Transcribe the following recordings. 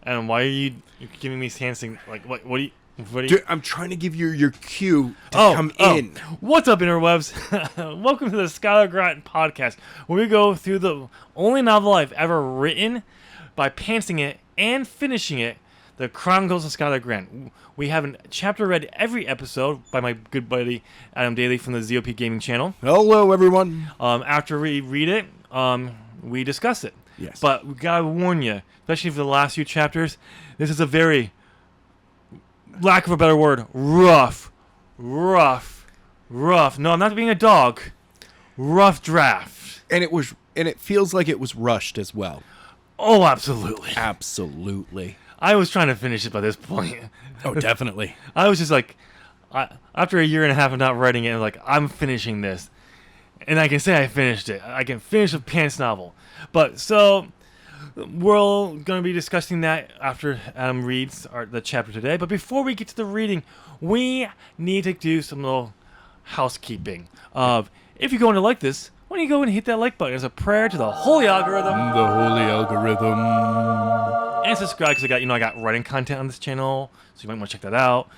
Adam, why are you giving me hand signals? Like, what are you... Dude, I'm trying to give you your cue to come in. What's up, interwebs? Welcome to the Skyler Grant Podcast, where we go through the only novel I've ever written by pantsing it and finishing it, the Chronicles of Skyler Grant. We have a chapter read every episode by my good buddy Adam Daley from the ZOP Gaming channel. Hello, everyone. After we read it, we discuss it. Yes. But we gotta warn you, especially for the last few chapters, this is a very... lack of a better word, rough. No, I'm not being a dog. Rough draft. And it feels like it was rushed as well. Oh, absolutely. Absolutely. I was trying to finish it by this point. Oh, definitely. I was just like, after a year and a half of not writing it, I'm like, I'm finishing this. And I can say I finished it. I can finish a pants novel. But, so... we're going to be discussing that after Adam reads the chapter today. But before we get to the reading, we need to do some little housekeeping. If you're going to like this, why don't you go and hit that like button as a prayer to the holy algorithm. The holy algorithm. And subscribe, because I got writing content on this channel, so you might want to check that out.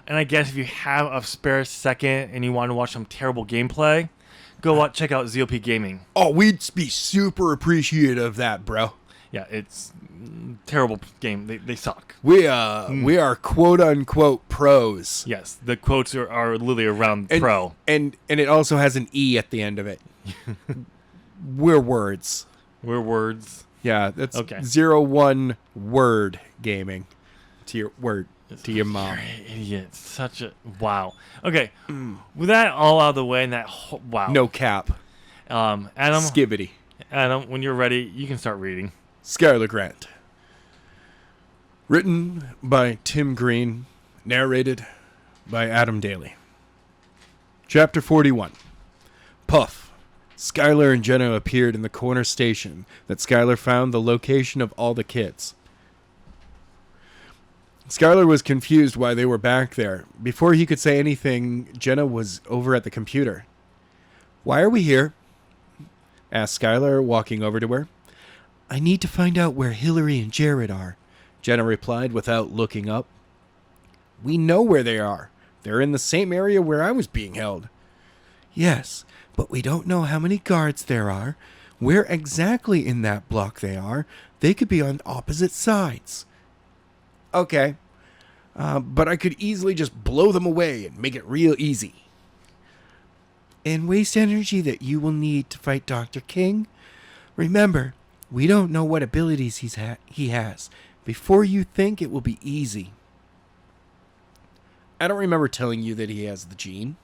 And I guess if you have a spare second and you want to watch some terrible gameplay, check out ZOP Gaming. Oh, we'd be super appreciative of that, bro. Yeah, it's terrible game. They suck. We are quote unquote pros. Yes, the quotes are literally around pro. And it also has an E at the end of it. We're words. We're words. Yeah, that's okay. 01 word gaming. To your mom. You're an idiot. Such a wow. Okay. With that all out of the way and that wow. No cap. Adam. Skibbity. Adam, when you're ready, you can start reading. Skyler Grant. Written by Tim Green. Narrated by Adam Daley. Chapter 41. Puff. Skyler and Jenna appeared in the corner station that Skyler found the location of all the kids. Skyler was confused why they were back there. Before he could say anything, Jenna was over at the computer. "Why are we here?" asked Skyler, walking over to her. "I need to find out where Hillary and Jared are," Jenna replied without looking up. "We know where they are. They're in the same area where I was being held." "Yes, but we don't know how many guards there are, where exactly in that block they are. They could be on opposite sides." "Okay, but I could easily just blow them away and make it real easy." "And waste energy that you will need to fight Dr. King? Remember, we don't know what abilities he has. Before you think, it will be easy." "I don't remember telling you that he has the gene."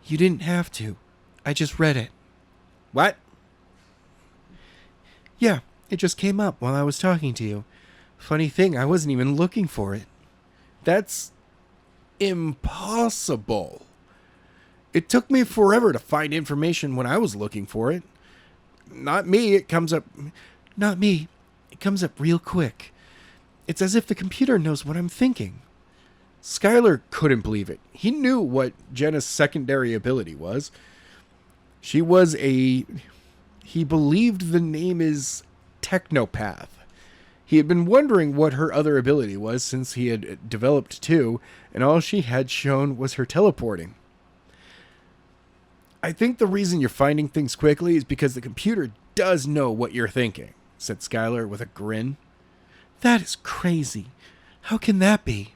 "You didn't have to. I just read it." "What?" "Yeah, it just came up while I was talking to you. Funny thing, I wasn't even looking for it." "That's impossible. It took me forever to find information when I was looking for it. Not me, it comes up real quick. It's as if the computer knows what I'm thinking." Skyler couldn't believe it. He knew what Jenna's secondary ability was. He believed the name is Technopath. He had been wondering what her other ability was since he had developed two, and all she had shown was her teleporting. "I think the reason you're finding things quickly is because the computer does know what you're thinking," said Skyler with a grin. "That is crazy. How can that be?"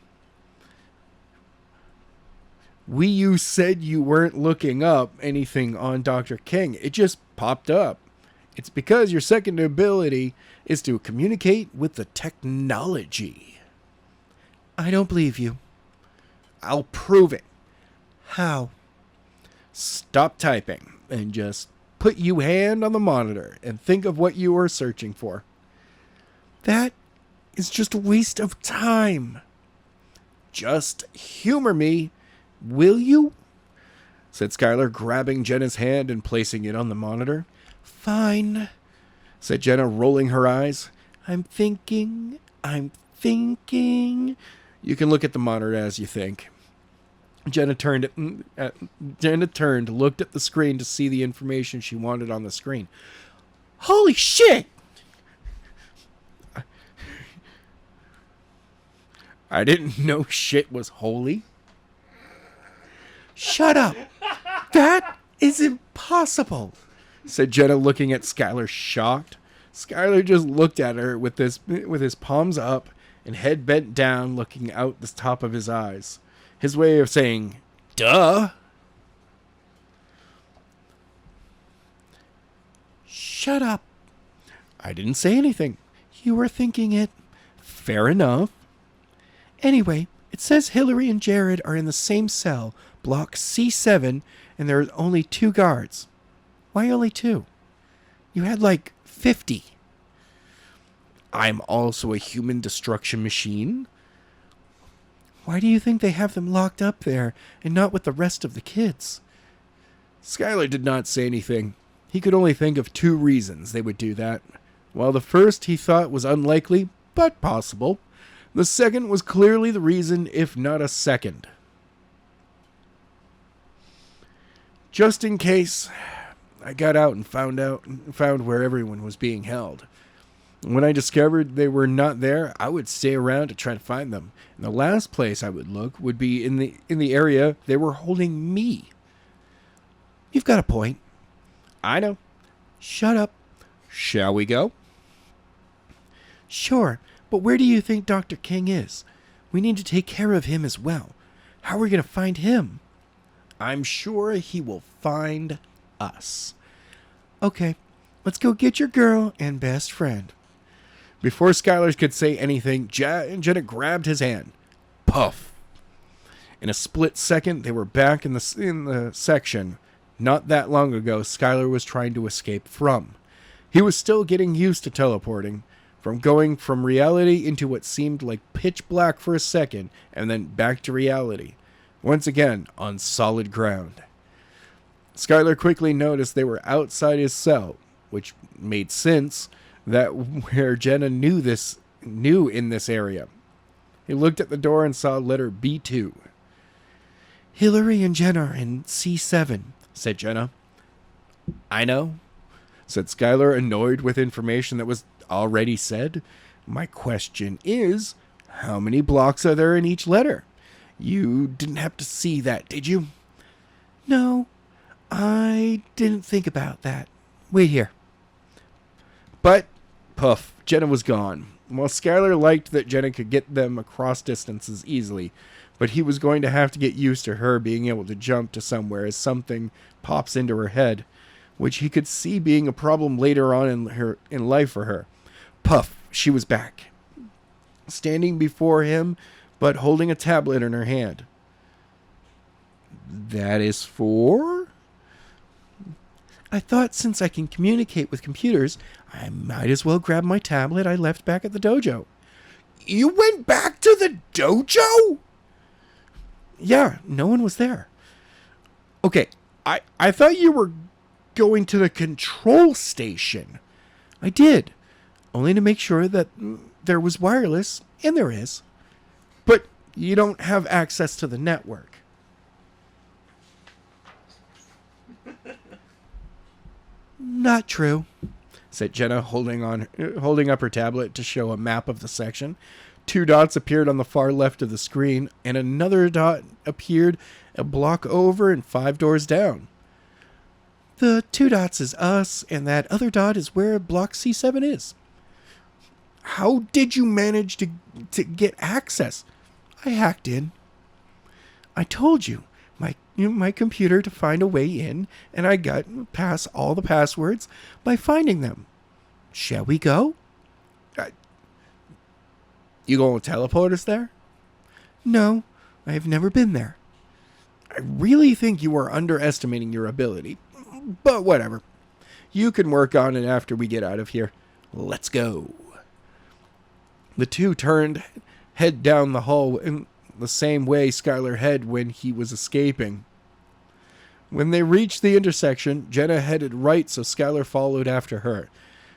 You said you weren't looking up anything on Dr. King. It just popped up. It's because your second ability is to communicate with the technology." "I don't believe you." "I'll prove it." "How?" "Stop typing and just put your hand on the monitor and think of what you are searching for." "That is just a waste of time." "Just humor me, will you?" said Skyler, grabbing Jenna's hand and placing it on the monitor. "Fine," said Jenna, rolling her eyes. I'm thinking. You can look at the monitor as you think." Jenna turned, looked at the screen to see the information she wanted on the screen. "Holy shit!" I didn't know shit was holy. Shut up. That is impossible, said Jenna, looking at Skyler shocked. Skyler just looked at her with his palms up and head bent down, looking out the top of his eyes. His way of saying, duh. Shut up. I didn't say anything. You were thinking it. Fair enough. Anyway, it says Hillary and Jared are in the same cell, block C7, and there are only 2 guards. Why only 2? You had like 50. I'm also a human destruction machine. Why do you think they have them locked up there and not with the rest of the kids? Skyler did not say anything. He could only think of 2 reasons they would do that. While the first he thought was unlikely, but possible, the second was clearly the reason, if not a second. Just in case, I got out and found where everyone was being held. When I discovered they were not there, I would stay around to try to find them. And the last place I would look would be in the area they were holding me. You've got a point. I know. Shut up. Shall we go? Sure, but where do you think Dr. King is? We need to take care of him as well. How are we going to find him? I'm sure he will find us. Okay, let's go get your girl and best friend. Before Skyler could say anything, Jenna grabbed his hand. Puff. In a split second, they were back in the section not that long ago Skyler was trying to escape from. He was still getting used to teleporting, from going from reality into what seemed like pitch black for a second, and then back to reality, once again on solid ground. Skyler quickly noticed they were outside his cell, which made sense that where Jenna knew in this area. He looked at the door and saw letter B2. Hillary and Jenna are in C7, said Jenna. I know, said Skyler, annoyed with information that was already said. My question is, how many blocks are there in each letter? You didn't have to see that, did you? No, I didn't think about that. Wait here. But, puff, Jenna was gone. While Skyler liked that Jenna could get them across distances easily, but he was going to have to get used to her being able to jump to somewhere as something pops into her head, which he could see being a problem later on in life for her. Puff, she was back, standing before him, but holding a tablet in her hand. That is for? I thought since I can communicate with computers, I might as well grab my tablet I left back at the dojo. You went back to the dojo? Yeah, no one was there. Okay, I thought you were going to the control station. I did, only to make sure that there was wireless, and there is. But you don't have access to the network. Not true, said Jenna, holding up her tablet to show a map of the section. 2 dots appeared on the far left of the screen, and another dot appeared a block over and 5 doors down. The 2 dots is us, and that other dot is where block C7 is. How did you manage to get access? I hacked in. I told you, my computer to find a way in, and I got past all the passwords by finding them. Shall we go? You going to teleport us there? No, I have never been there. I really think you are underestimating your ability, but whatever. You can work on it after we get out of here. Let's go. The 2 turned, head down the hall in the same way Skyler had when he was escaping. When they reached the intersection, Jenna headed right, so Skyler followed after her.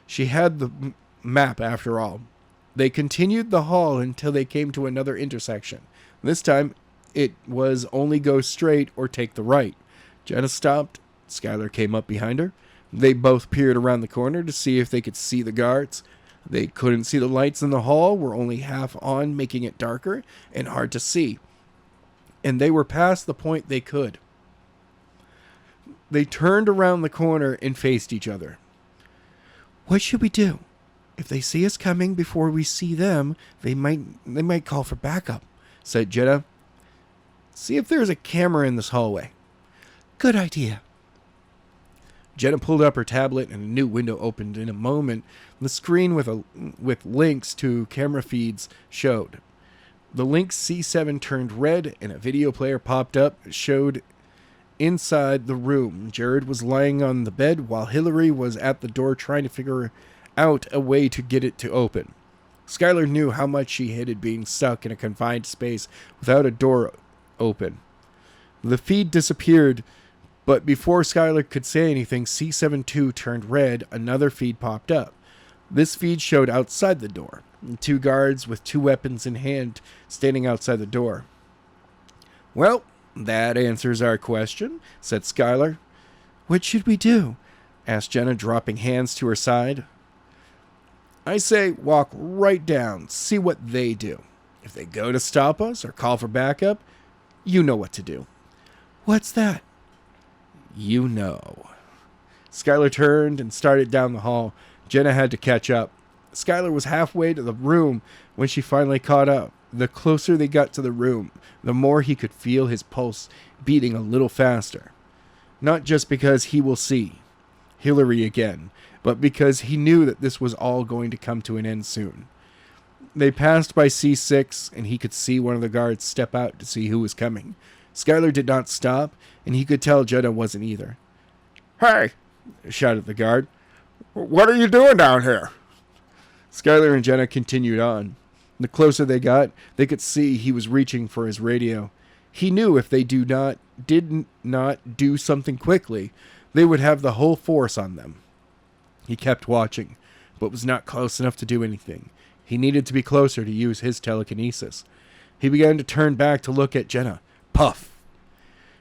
She had the map after all. They continued the hall until they came to another intersection. This time, it was only go straight or take the right. Jenna stopped. Skyler came up behind her. They both peered around the corner to see if they could see the guards. They couldn't see the lights in the hall, were only half on, making it darker and hard to see. And they were past the point they could. They turned around the corner and faced each other. What should we do? If they see us coming before we see them, they might call for backup, said Jenna. See if there's a camera in this hallway. Good idea. Jenna pulled up her tablet and a new window opened. In a moment, the screen with links to camera feeds showed. The link C7 turned red and a video player popped up. It showed inside the room. Jared was lying on the bed while Hillary was at the door trying to figure out a way to get it to open. Skyler knew how much she hated being stuck in a confined space without a door open. The feed disappeared, but before Skyler could say anything, C72 turned red. Another feed popped up. This feed showed outside the door. 2 guards with 2 weapons in hand standing outside the door. Well, that answers our question, said Skyler. What should we do? Asked Jenna, dropping hands to her side. I say walk right down, see what they do. If they go to stop us or call for backup, you know what to do. What's that? You know. Skyler turned and started down the hall. Jenna had to catch up. Skyler was halfway to the room when she finally caught up. The closer they got to the room, the more he could feel his pulse beating a little faster. Not just because he will see Hillary again, but because he knew that this was all going to come to an end soon. They passed by C6, and he could see one of the guards step out to see who was coming. Skyler did not stop, and he could tell Jenna wasn't either. Hey, shouted the guard. What are you doing down here? Skyler and Jenna continued on. The closer they got, they could see he was reaching for his radio. He knew if they did not do something quickly, they would have the whole force on them. He kept watching, but was not close enough to do anything. He needed to be closer to use his telekinesis. He began to turn back to look at Jenna. Puff!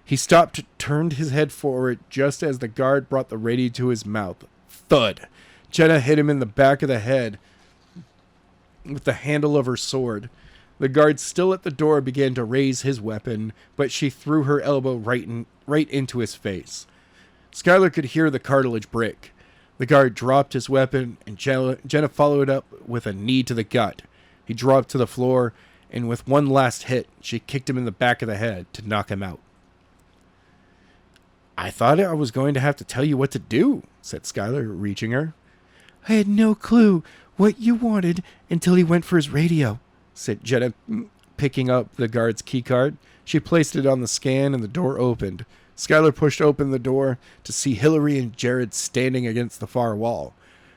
He stopped, turned his head forward just as the guard brought the radio to his mouth. Thud! Jenna hit him in the back of the head with the handle of her sword. The guard still at the door began to raise his weapon, but she threw her elbow right into his face. Skyler could hear the cartilage break. The guard dropped his weapon, and Jenna followed up with a knee to the gut. He dropped to the floor, and with one last hit, she kicked him in the back of the head to knock him out. I thought I was going to have to tell you what to do, said Skyler, reaching her. I had no clue what you wanted until he went for his radio, said Jenna, picking up the guard's keycard. She placed it on the scan and the door opened. Skyler pushed open the door to see Hillary and Jared standing against the far wall.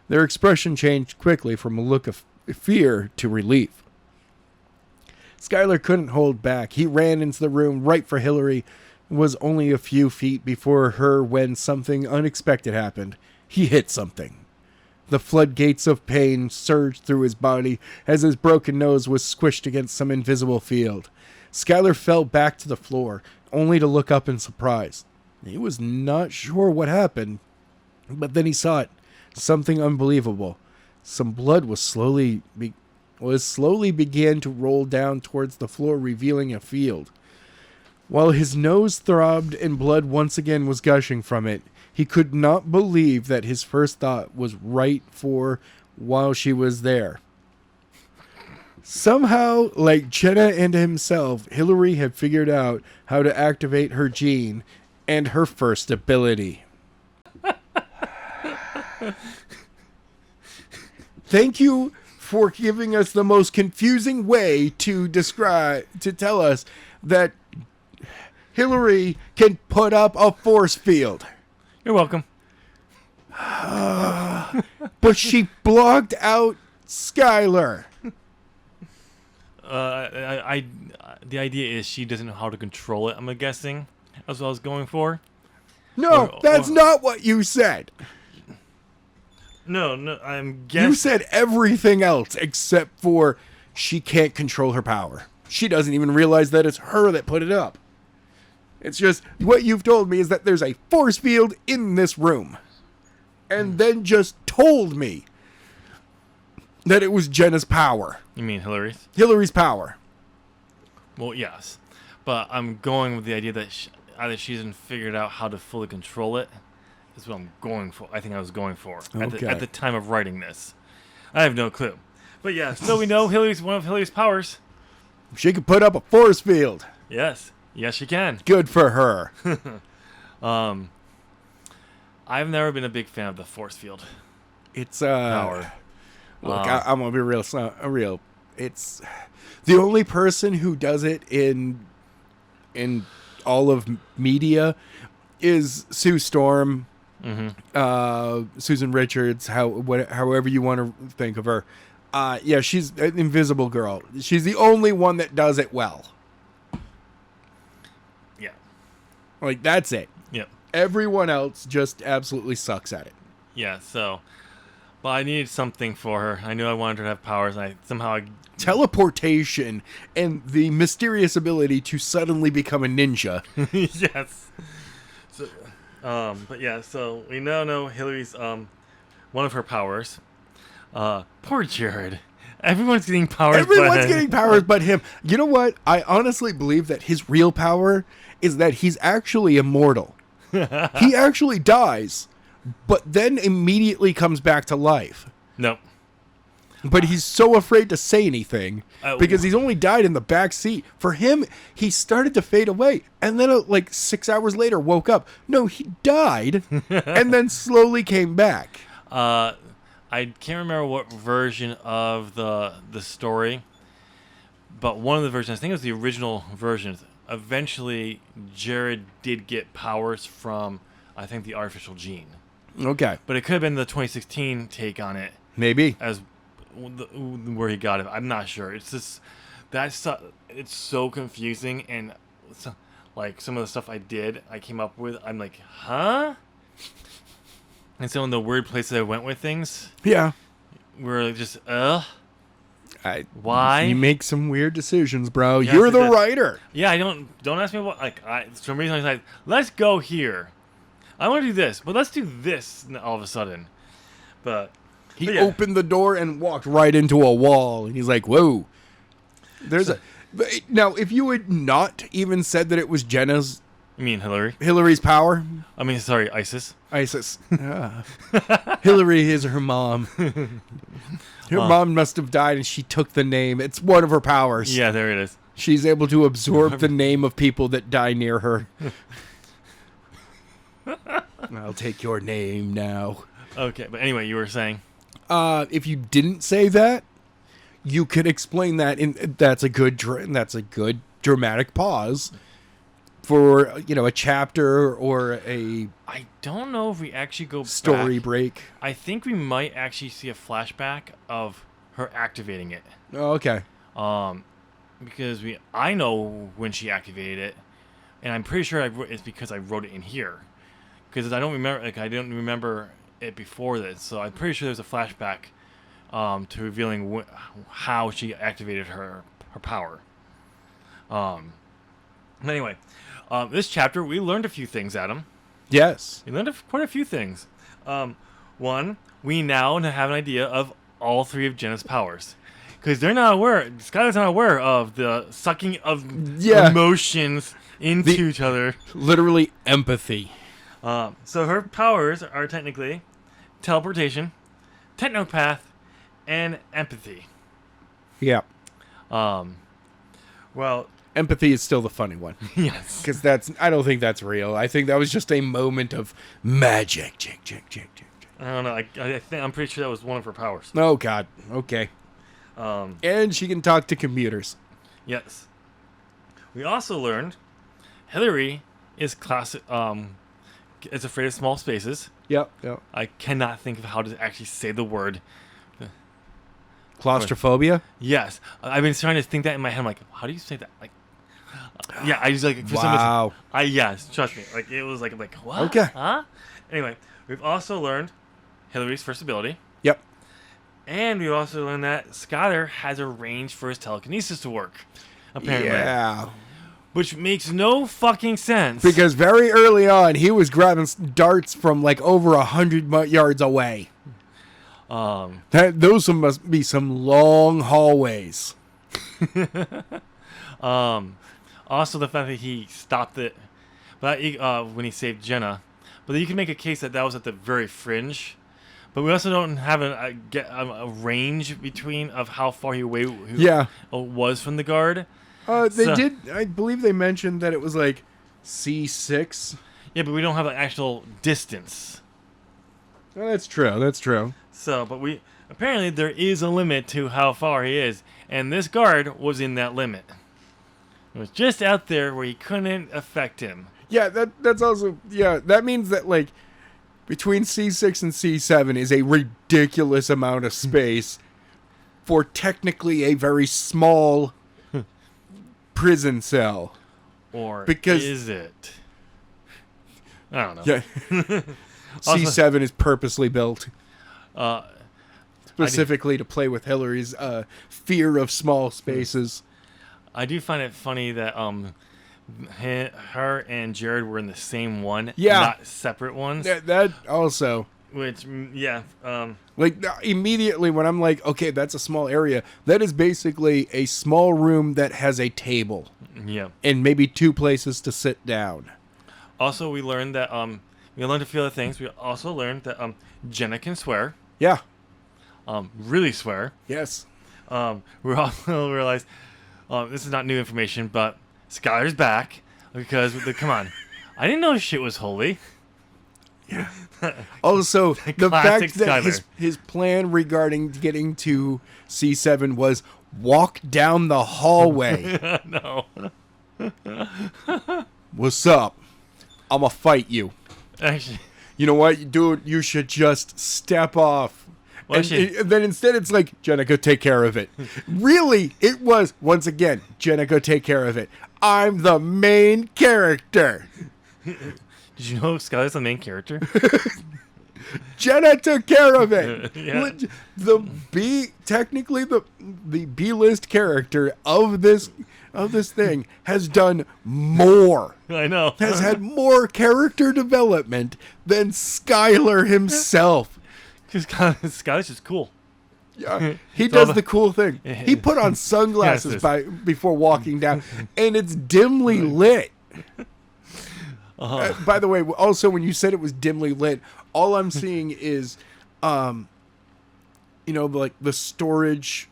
Their expression changed quickly from a look of fear to relief. Skyler couldn't hold back. He ran into the room right for Hillary, was only a few feet before her when something unexpected happened. He hit something. The floodgates of pain surged through his body as his broken nose was squished against some invisible field. Skyler fell back to the floor, only to look up in surprise. He was not sure what happened, but then he saw it. Something unbelievable. Some blood was slowly began to roll down towards the floor, revealing a field. While his nose throbbed and blood once again was gushing from it, he could not believe that his first thought was right for while she was there. Somehow, like Jenna and himself, Hillary had figured out how to activate her gene and her first ability. Thank you for giving us the most confusing way to tell us that Hillary can put up a force field. You're welcome. But she blocked out Skyler. The idea is she doesn't know how to control it, I'm guessing. That's what I was going for. No, that's not what you said. No, I'm guessing. You said everything else except for she can't control her power. She doesn't even realize that it's her that put it up. It's just, what you've told me is that there's a force field in this room. And then just told me that it was Jenna's power. You mean Hillary's? Hillary's power. Well, yes. But I'm going with the idea that either she hasn't figured out how to fully control it. Is what I'm going for. I think I was going for at the time of writing this. I have no clue. But yeah, so we know one of Hillary's powers. She could put up a force field. Yes. Yes, she can. Good for her. I've never been a big fan of the force field. It's power. Look, I'm gonna be real. It's the only person who does it in all of media is Sue Storm, Susan Richards, however you want to think of her. Yeah, she's an invisible girl. She's the only one that does it well. Yeah. Like, that's it. Yep. Everyone else just absolutely sucks at it. Yeah, so... But I needed something for her. I knew I wanted her to have powers, and teleportation and the mysterious ability to suddenly become a ninja. Yes. So, but yeah, so we now know Hillary's one of her powers. Poor Jared. Everyone's getting powers. Everyone's getting powers but him. You know what? I honestly believe that his real power is that he's actually immortal. He actually dies, but then immediately comes back to life. No. But he's so afraid to say anything because he's only died in the back seat. For him, he started to fade away and then like 6 hours later woke up. No, he died and then slowly came back. I can't remember what version of the story, but one of the versions, I think it was the original version, eventually Jared did get powers from, I think, the artificial gene. Okay. But it could have been the 2016 take on it. Maybe. As where he got it. I'm not sure. It's just, it's so confusing, and like some of the stuff I came up with, I'm like, huh? And some of the weird places I went with things. Yeah. Were just, why? You make some weird decisions, bro. Yes, You're the writer. Yeah, I don't ask me what, for some reason I was like, let's go here. I want to do this, but let's do this all of a sudden. But he opened the door and walked right into a wall, and he's like, whoa. Now, if you had not even said that it was Jenna's... You mean Hillary? Hillary's power? I mean, sorry, Isis. Hillary is her mom. Her mom must have died, and she took the name. It's one of her powers. Yeah, there it is. She's able to absorb the name of people that die near her. I'll take your name now. Okay, but anyway, you were saying... if you didn't say that, you could explain that. That's a good dramatic pause for a chapter or a. I don't know if we actually go story back. Break. I think we might actually see a flashback of her activating it. Oh, okay. Because I know when she activated it, and I'm pretty sure it's because I wrote it in here. Because I don't remember, I didn't remember it before this, so I'm pretty sure there's a flashback to revealing how she activated her power. Anyway, this chapter we learned a few things, Adam. Yes, we learned quite a few things. One, we now have an idea of all three of Jenna's powers, because they're not aware. Skyler's not aware of the sucking of emotions into each other. Literally empathy. So her powers are technically teleportation, technopath, and empathy. Yeah. Well, empathy is still the funny one. Yes. Because I don't think that's real. I think that was just a moment of magic. I don't know. I'm pretty sure that was one of her powers. Oh, God. Okay. And she can talk to computers. Yes. We also learned Hillary is is afraid of small spaces. Yep. I cannot think of how to actually say the word. Claustrophobia? Yes. I've been trying to think that in my head. I'm like, how do you say that? Like, yeah, I just like, for wow. some reason, yes, trust me. Like, it was like, what? Okay. Huh? Anyway, we've also learned Hillary's first ability. Yep. And we also learned that Skyler has arranged for his telekinesis to work. Apparently. Yeah. Which makes no fucking sense. Because very early on, he was grabbing darts from like over 100 yards away. Those must be some long hallways. Also, the fact that he stopped it, but when he saved Jenna, but you can make a case that was at the very fringe. But we also don't have a range between of how far away was from the guard. I believe they mentioned that it was like C6. Yeah, but we don't have an actual distance. Oh, that's true. So, but apparently there is a limit to how far he is, and this guard was in that limit. It was just out there where he couldn't affect him. Yeah, that's also that means that like between C6 and C7 is a ridiculous amount of space for technically a very small prison cell. Or because is it? I don't know. Yeah. C7 is purposely built specifically to play with Hillary's fear of small spaces. I do find it funny that her and Jared were in the same one, not separate ones. That also. Which, like, immediately when I'm like, okay, that's a small area, that is basically a small room that has a table. Yeah. And maybe 2 places to sit down. Also, we learned that, we learned a few other things. We also learned that, Jenna can swear. Yeah. Really swear. Yes. We also realized, this is not new information, but Skyler's back because, come on, I didn't know shit was holy. Yeah. Also, the fact that Skyler. his plan regarding getting to C7 was walk down the hallway. No. What's up? I'ma fight you. Actually, you know what, dude? You should just step off. Well, and then instead it's like, Jenna, go take care of it. Really, it was, once again, Jenna, go take care of it. I'm the main character. Did you know Skyler's the main character? Jenna took care of it. Yeah. Technically the B-list character of this thing has done more. I know. Has had more character development than Skyler himself. Because Skyler's just cool. Yeah, he does the cool thing. He put on sunglasses before walking down, and it's dimly lit. By the way, also when you said it was dimly lit, all I'm seeing is, like the storage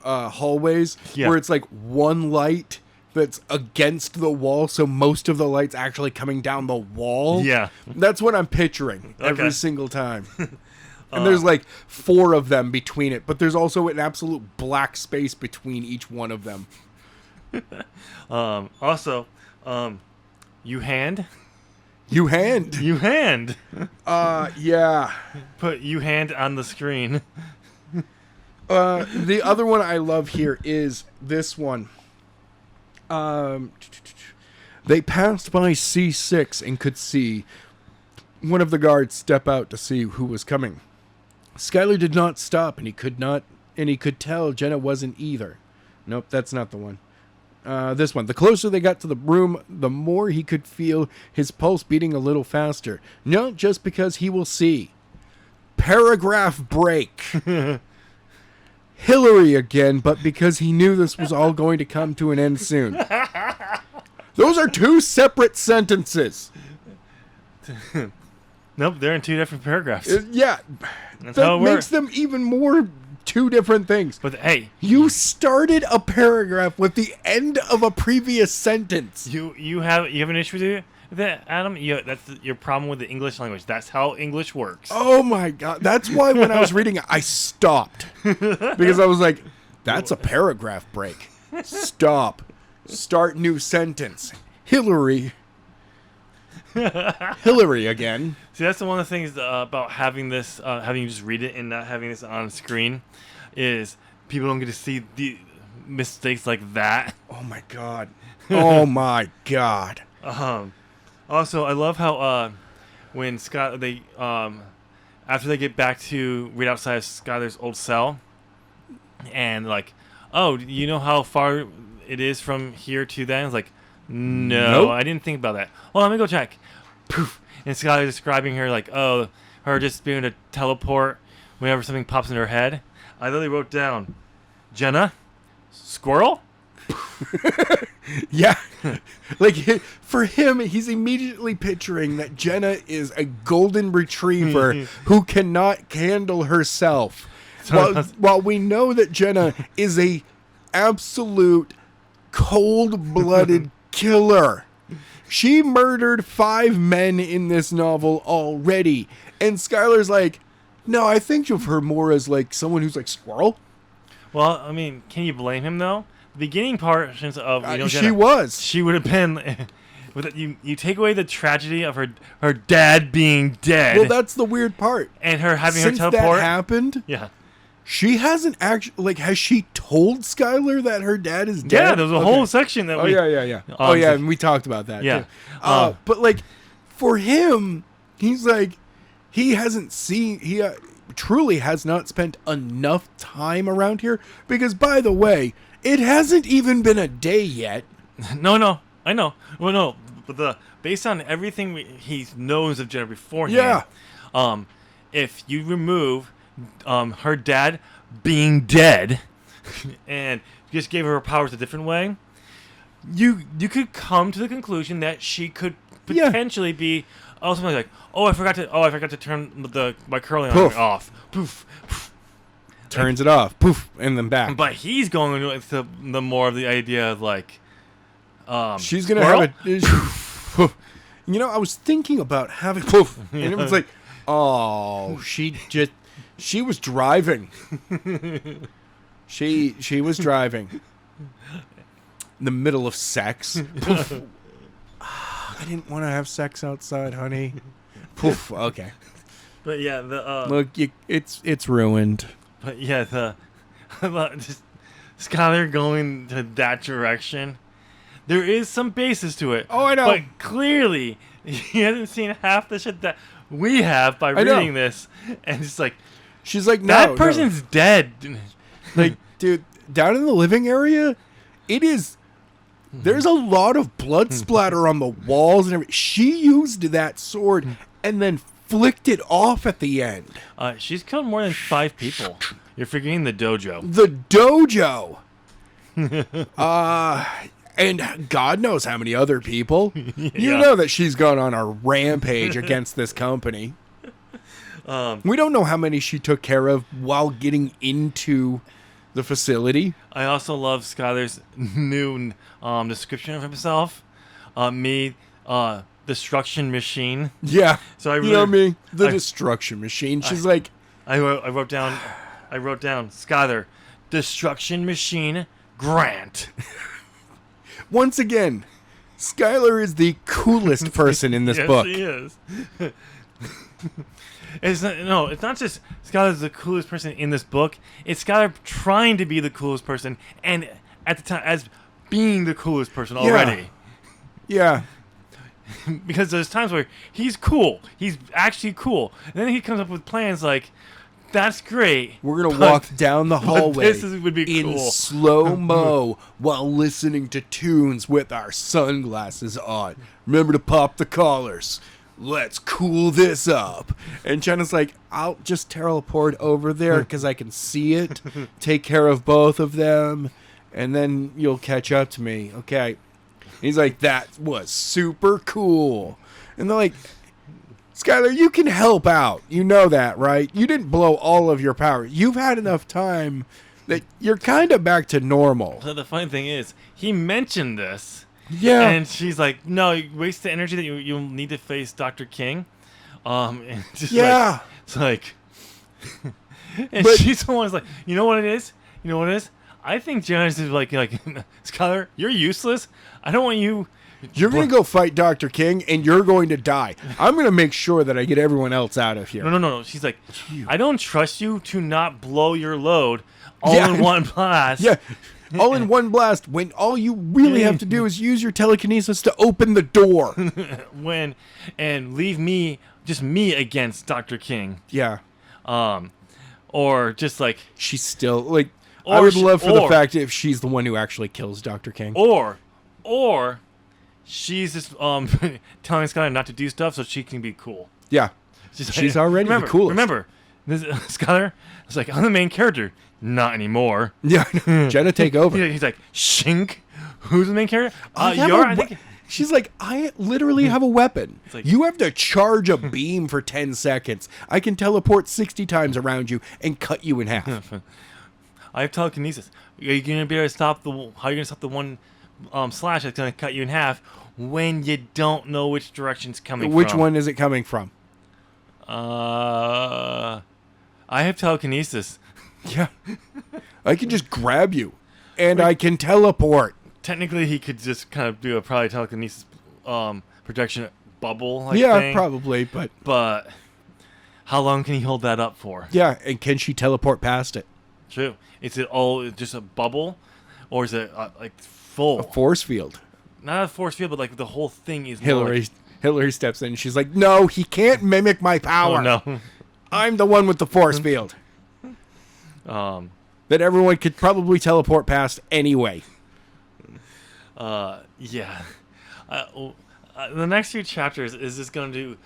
hallways where it's like one light that's against the wall, so most of the light's actually coming down the wall. Yeah, that's what I'm picturing every single time. And there's like 4 of them between it, but there's also an absolute black space between each one of them. Also, you hand. Yeah. Put you hand on the screen. The other one I love here is this one. They passed by C6 and could see one of the guards step out to see who was coming. Skyler did not stop, and he could tell Jenna wasn't either. Nope, that's not the one. This one. The closer they got to the room, the more he could feel his pulse beating a little faster. Not just because he will see. Paragraph break. Hillary again, but because he knew this was all going to come to an end soon. Those are 2 separate sentences. Nope, they're in 2 different paragraphs. That makes them even more 2 different things. But hey, you started a paragraph with the end of a previous sentence. You have an issue with that, Adam? That's your problem with the English language. That's how English works. Oh my God! That's why when I was reading it, I stopped because I was like, "That's a paragraph break." Stop. Start new sentence. Hillary again. See, that's one of the things about having this, having you just read it and not having this on screen, is people don't get to see the mistakes like that. Oh my God. Oh my God. Also, I love how when Scott after they get back to right outside of Skyler's old cell, and like, oh, you know how far it is from here to then? It's like, no, nope. I didn't think about that. Well, let me go check. Poof. And Skyler describing her like, oh, her just being able to teleport whenever something pops in her head, I literally wrote down, Jenna, squirrel? Yeah. Like, for him, he's immediately picturing that Jenna is a golden retriever who cannot handle herself. While we know that Jenna is a absolute cold-blooded killer. She murdered 5 men in this novel already. And Skyler's like, no, I think of her more as like someone who's like squirrel. Well, I mean, can you blame him though? The beginning portions of Jenna, she would have been. You take away the tragedy of her dad being dead. Well, that's the weird part. And her having Since her teleport. that happened, yeah. She hasn't actually, like, has she told Skyler that her dad is dead? Yeah, there was a whole section that and we talked about that, yeah. too. But, like, for him, he's like, he truly has not spent enough time around here. Because, by the way, it hasn't even been a day yet. No, I know. Well, no, but based on everything he knows of Jenna beforehand, if you remove her dad being dead and just gave her powers a different way, you could come to the conclusion that she could potentially be something like, I forgot to turn my curling iron off. Poof. Turns it off. Poof, and then back. But he's going with the more of the idea of like, she's gonna have a. You know, I was thinking about having poof, and it was like, she was driving. She was driving. In the middle of sex. Poof. I didn't want to have sex outside, honey. Poof. Okay. But yeah, look, it's ruined. But yeah, just Skyler going to that direction. There is some basis to it. Oh, I know. But clearly, he hasn't seen half the shit that we have by reading this, and it's like, she's like, no, that person's dead. Like, dude, down in the living area, it is. There's a lot of blood splatter on the walls and everything. She used that sword and then flicked it off at the end. She's killed more than 5 people. You're forgetting the dojo. The dojo. And God knows how many other people. You know that she's gone on a rampage against this company. We don't know how many she took care of while getting into the facility. I also love Skyler's new description of himself. Destruction machine. Yeah. So I really, you know me, the destruction machine. She's like, I wrote down, Skyler, destruction machine, Grant. Once again, Skyler is the coolest person in this book. Yes, he is. It's not just Skyler's the coolest person in this book. It's Skyler trying to be the coolest person, and at the time as being the coolest person already. Yeah. Because there's times where he's cool. He's actually cool. And then he comes up with plans like, that's great. We're going to walk down the hallway would be in cool. slow-mo while listening to tunes with our sunglasses on. Remember to pop the collars. Let's cool this up. And Jenna's like, I'll just teleport over there because I can see it. Take care of both of them. And then you'll catch up to me. Okay. He's like, that was super cool. And they're like, Skyler, you can help out. You know that, right? You didn't blow all of your power. You've had enough time that you're kind of back to normal. So the funny thing is, he mentioned this. Yeah. And she's like, no, you waste the energy that you'll need to face Dr. King. And just yeah. It's like, and she's the one who's like, you know what it is? I think Janice is like, Skyler, you're useless. I don't want you. You're going to go fight Dr. King, and you're going to die. I'm going to make sure that I get everyone else out of here. No. She's like, I don't trust you to not blow your load all in one blast. Yeah, all in one blast when all you really have to do is use your telekinesis to open the door. And leave just me against Dr. King. Yeah. Or just like... She's still, like... I would love for the fact if she's the one who actually kills Dr. King. Or she's just telling Skyler not to do stuff so she can be cool. Yeah. She's already the coolest. Remember, This Skyler is like, I'm the main character. Not anymore. Yeah, Jenna, take over. He's like, Shink? Who's the main character? She's like, I literally have a weapon. like- You have to charge a beam for 10 seconds. I can teleport 60 times around you and cut you in half. I have telekinesis. Are you gonna be able to stop the? How are you gonna stop the one slash that's gonna cut you in half when you don't know which direction's coming from? Which one is it coming from? I have telekinesis. Yeah. I can just grab you, and I can teleport. Technically, he could just kind of do a probably telekinesis projection bubble. Yeah, thing. probably, But how long can he hold that up for? yeah, and can she teleport past it? True. Is it all just a bubble, or is it like full? A force field. Not a force field, but like the whole thing is. Hillary steps in and she's like, no, he can't mimic my power. Oh no. I'm the one with the force field. That everyone could probably teleport past anyway. Yeah. The next few chapters is just going to do,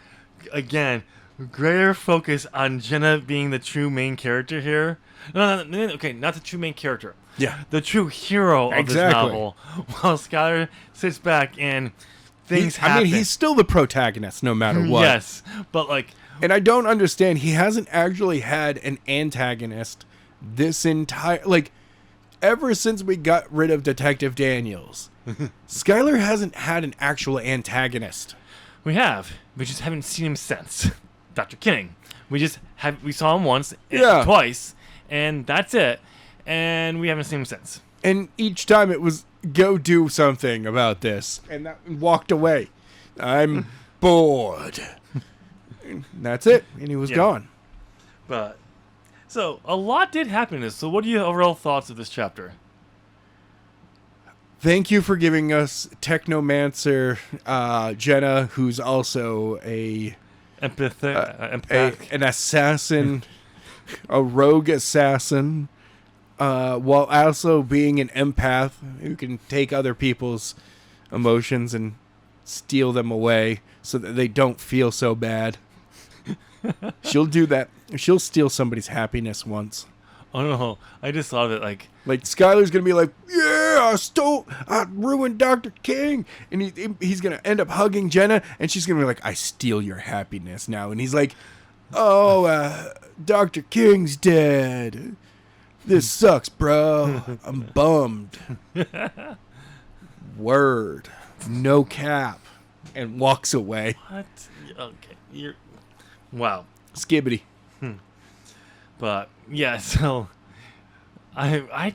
again, greater focus on Jenna being the true main character here. No, okay, not the true main character. Yeah. The true hero of this novel. While Skyler sits back and things happen. I mean, he's still the protagonist no matter what. Yes, but like... And I don't understand, he hasn't actually had an antagonist this entire... Like, ever since we got rid of Detective Daniels, Skyler hasn't had an actual antagonist. We just haven't seen him since. Dr. King. We saw him once, twice, and that's it. And we haven't seen him since. And each time it was, go do something about this. And that walked away. I'm bored. And that's it. And he was gone. But, so, a lot did happen in this. So what are your overall thoughts of this chapter? Thank you for giving us Technomancer Jenna, who's also an assassin, a rogue assassin, while also being an empath who can take other people's emotions and steal them away so that they don't feel so bad. She'll do that. She'll steal somebody's happiness once. Oh no, I just thought of it like Skyler's gonna be like, yeah, I ruined Dr. King, and he's gonna end up hugging Jenna, and she's gonna be like, I steal your happiness now, and he's like, oh, Dr. King's dead. This sucks, bro. I'm bummed. Word, no cap, and walks away. what? Okay, wow. Skibbity. But yeah, so I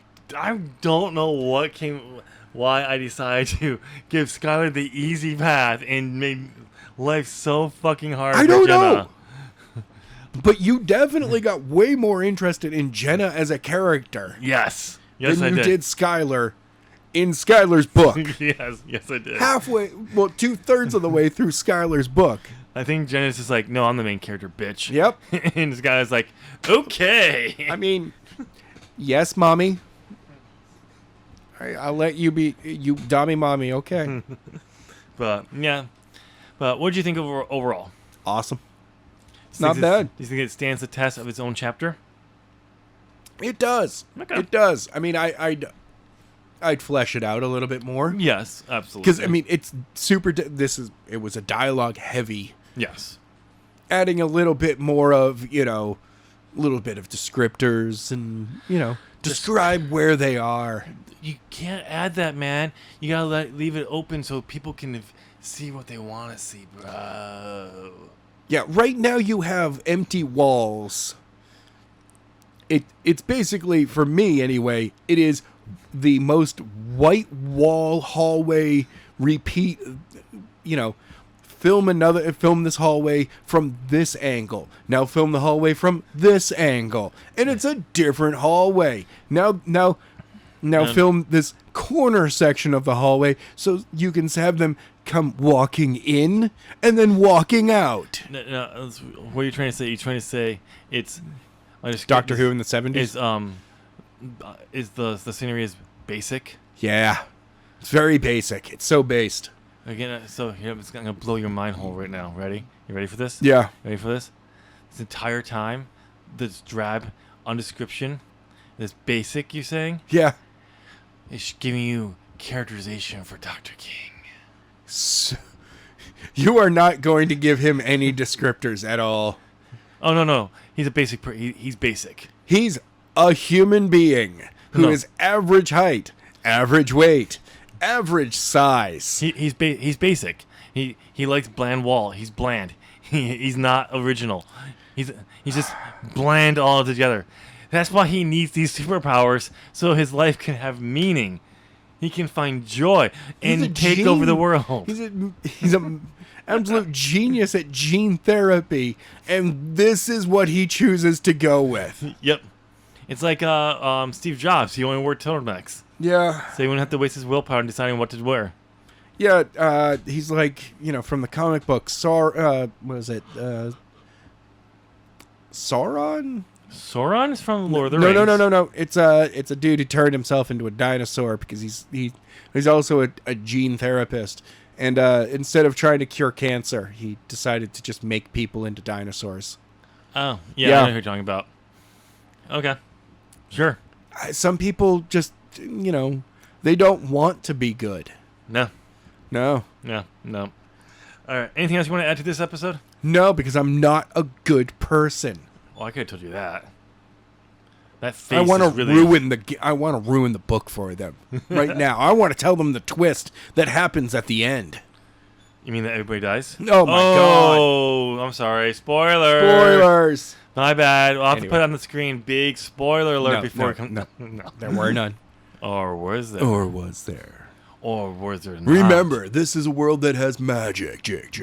don't know why I decided to give Skyler the easy path and made life so fucking hard. I for don't Jenna. know. But you definitely got way more interested in Jenna as a character. Yes, than I you did. did Skyler in Skyler's book. yes, I did. Halfway, 2/3 of the way through Skyler's book. I think Jenna's just like, no, I'm the main character, bitch. Yep. And this guy's like, okay. I mean, yes, mommy. I'll let you be, you dummy mommy, okay. But, yeah. But what did you think of overall? Awesome. It's not bad. Do you think it stands the test of its own chapter? It does. Okay. It does. I mean, I'd flesh it out a little bit more. Yes, absolutely. Because, I mean, it's super, it was a dialogue heavy. Yes. Adding a little bit more of, a little bit of descriptors and, describe where they are. You can't add that, man. You gotta leave it open so people can see what they want to see, bro. Yeah, right now you have empty walls. It's basically, for me anyway, it is the most white wall hallway repeat, film this hallway from this angle. Now film the hallway from this angle. And it's a different hallway. Now film this corner section of the hallway so you can have them come walking in and then walking out. No, what are you trying to say? You're trying to say it's Doctor Who in the 70s? Is the scenery is basic? Yeah. It's very basic. It's so based. Again, so here, I'm going to blow your mind hole right now. Ready? You ready for this? Yeah. Ready for this? This entire time, this drab on description, this basic, you saying? Yeah. It's giving you characterization for Dr. King. So, you are not going to give him any descriptors at all. Oh, no. He's a basic. He's basic. He's a human being who is average height, average weight, average size. He's basic. He likes bland wall. He's bland. He's not original. He's just bland all together. That's why he needs these superpowers, so his life can have meaning. He can find joy and take over the world. He's a absolute genius at gene therapy, and this is what he chooses to go with. Yep. It's like Steve Jobs. He only wore turtlenecks. Yeah. So he wouldn't have to waste his willpower in deciding what to wear. Yeah, he's like, from the comic book, what was it? Sauron? Sauron is from Lord of the Rings. No. It's a dude who turned himself into a dinosaur because he's also a gene therapist. And instead of trying to cure cancer, he decided to just make people into dinosaurs. Oh, yeah. I know who you're talking about. Okay. Sure. Some people just, they don't want to be good. No. No. Yeah, no. All right. Anything else you want to add to this episode? No, because I'm not a good person. Well, I could have told you that. That face I want to really... ruin the book for them right now. I want to tell them the twist that happens at the end. You mean that everybody dies? Oh my god. Oh, I'm sorry. Spoilers. My bad. I'll have to put it on the screen. Big spoiler alert before it comes. No, there were none. Or was there? Or was there? Or was there not? Remember, this is a world that has magic. Jake.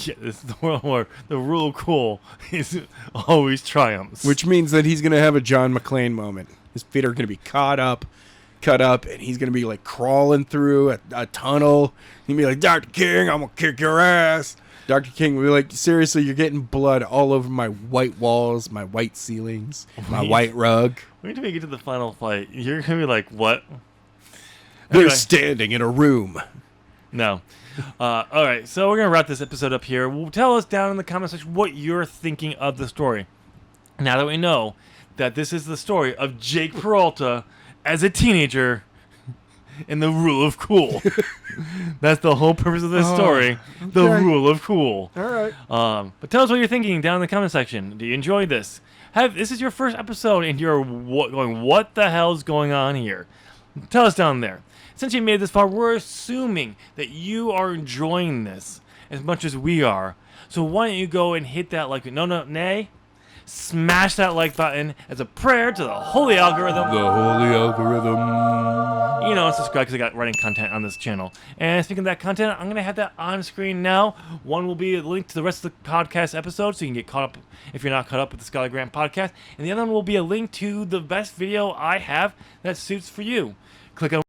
Yeah, this is the world where the rule of cool is always triumphs. Which means that he's going to have a John McClane moment. His feet are going to be cut up, and he's going to be like crawling through a tunnel. He'll be like, Dr. King, I'm going to kick your ass. Dr. King will be like, seriously, you're getting blood all over my white walls, my white ceilings, my white rug. Wait till we get to the final fight. You're going to be like, what? They're standing in a room. No. All right, so we're going to wrap this episode up here. Tell us down in the comment section what you're thinking of the story. Now that we know that this is the story of Jake Peralta as a teenager in the rule of cool. That's the whole purpose of this story, the rule of cool. All right. But tell us what you're thinking down in the comment section. Do you enjoy this? This is your first episode and you're going, what the hell's going on here? Tell us down there. Since you made it this far, we're assuming that you are enjoying this as much as we are. So why don't you go and hit that like, smash that like button as a prayer to the holy algorithm. The holy algorithm. And subscribe because I got writing content on this channel. And speaking of that content, I'm going to have that on screen now. One will be a link to the rest of the podcast episodes so you can get caught up if you're not caught up with the Skyler Grant Podcast. And the other one will be a link to the best video I have that suits for you. Click on